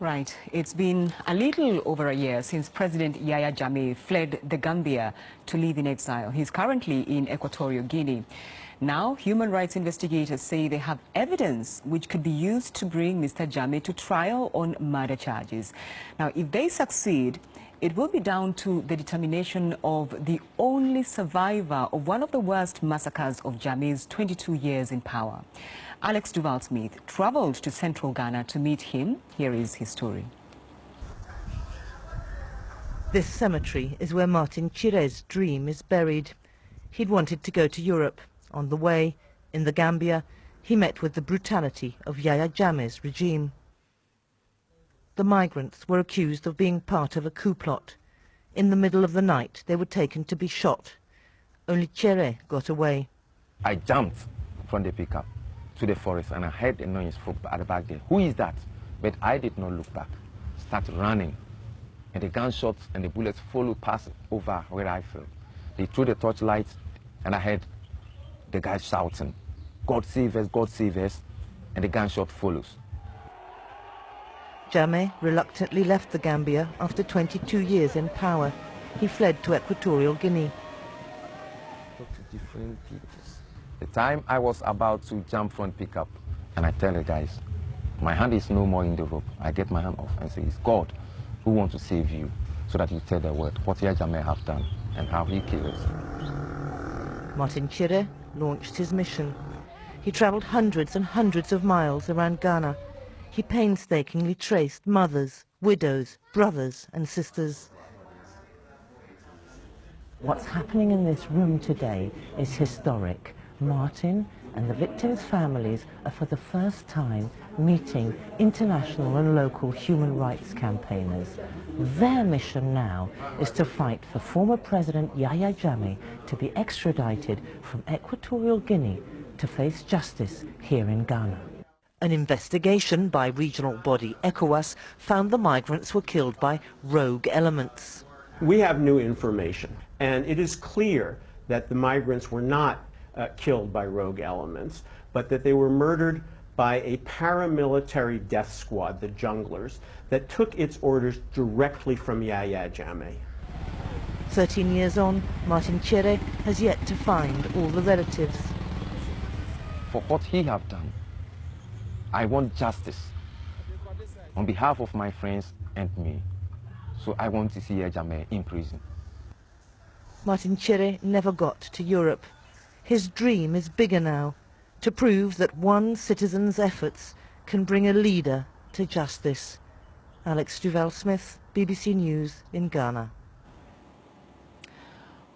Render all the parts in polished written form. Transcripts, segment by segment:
Right. It's been a little over a year since President Yahya Jammeh fled the Gambia to live in exile. He's currently in Equatorial Guinea. Now, human rights investigators say they have evidence which could be used to bring Mr. Jammeh to trial on murder charges. Now, if they succeed, it will be down to the determination of the only survivor of one of the worst massacres of Jammeh's 22 years in power. Alex Duval-Smith traveled to central Ghana to meet him. Here is his story. This cemetery is where Martin Chire's dream is buried. He'd wanted to go to Europe. On the way, in the Gambia, he met with the brutality of Yahya Jammeh's regime. The migrants were accused of being part of a coup plot. In the middle of the night, they were taken to be shot. Only Chire got away. I jumped from the pickup to the forest and I heard a noise at the back there. Who is that? But I did not look back. Started running. And the gunshots and the bullets followed past over where I fell. They threw the torchlight and I heard the guys shouting, God save us, God save us, and the gunshot follows. Jammeh reluctantly left the Gambia after 22 years in power. He fled to Equatorial Guinea. The time I was about to jump from pickup, and I tell the guys, my hand is no more in the rope. I get my hand off and say, it's God who wants to save you, so that you tell the word what Yahya Jammeh have done and how he kills. Martin Chire launched his mission. He travelled hundreds and hundreds of miles around Ghana. He painstakingly traced mothers, widows, brothers and sisters. What's happening in this room today is historic. Martin and the victims' families are for the first time meeting international and local human rights campaigners. Their mission now is to fight for former President Yahya Jammeh to be extradited from Equatorial Guinea to face justice here in Ghana. An investigation by regional body ECOWAS found the migrants were killed by rogue elements. We have new information, and it is clear that the migrants were not killed by rogue elements, but that they were murdered by a paramilitary death squad, the Junglers, that took its orders directly from Yahya Jammeh. 13 years on, Martin Chire has yet to find all the relatives. For what he have done, I want justice on behalf of my friends and me. So I want to see Yahya Jammeh in prison. Martin Chire never got to Europe. His dream is bigger now, to prove that one citizen's efforts can bring a leader to justice. Alex Duval-Smith, BBC News in Ghana.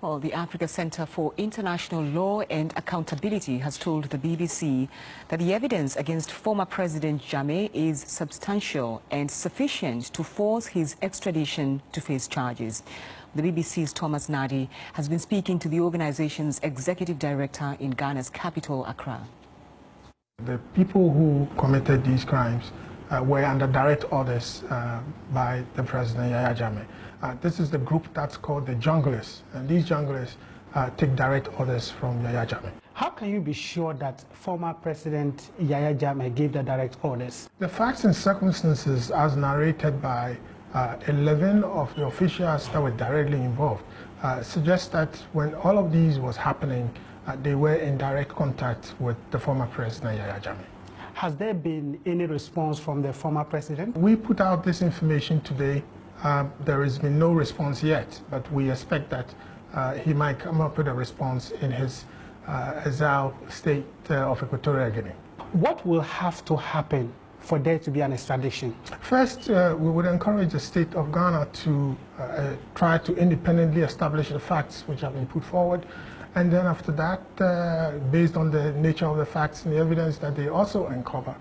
Well, the Africa Center for International Law and Accountability has told the BBC that the evidence against former President Jammeh is substantial and sufficient to force his extradition to face charges. The BBC's Thomas Nadi has been speaking to the organization's executive director in Ghana's capital, Accra. The people who committed these crimes were under direct orders by the President Yahya Jammeh. This is the group that's called the Junglers, and these Junglers take direct orders from Yahya Jammeh. How can you be sure that former President Yahya Jammeh gave the direct orders? The facts and circumstances as narrated by 11 of the officials that were directly involved suggest that when all of these was happening, they were in direct contact with the former President Yahya Jammeh. Has there been any response from the former president? We put out this information today. There has been no response yet, but we expect that he might come up with a response in his exile state of Equatorial Guinea. What will have to happen for there to be an extradition? First, we would encourage the state of Ghana to try to independently establish the facts which have been put forward. And then after that, based on the nature of the facts and the evidence that they also uncover,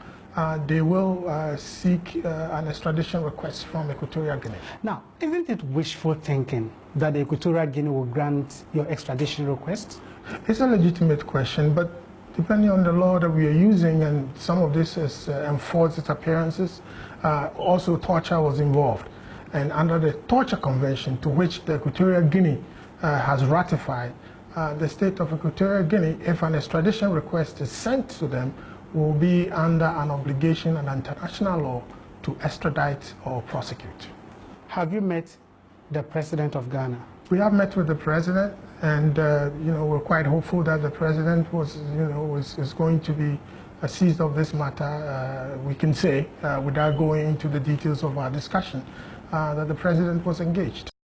they will seek an extradition request from Equatorial Guinea. Now, isn't it wishful thinking that the Equatorial Guinea will grant your extradition request? It's a legitimate question, but depending on the law that we are using, and some of this is enforced appearances, also torture was involved. And under the Torture Convention, to which the Equatorial Guinea has ratified, the state of Equatorial Guinea, if an extradition request is sent to them, will be under an obligation under international law to extradite or prosecute. Have you met the President of Ghana? We have met with the President, and we're quite hopeful that the President is going to be seized of this matter. We can say, without going into the details of our discussion, that the President was engaged.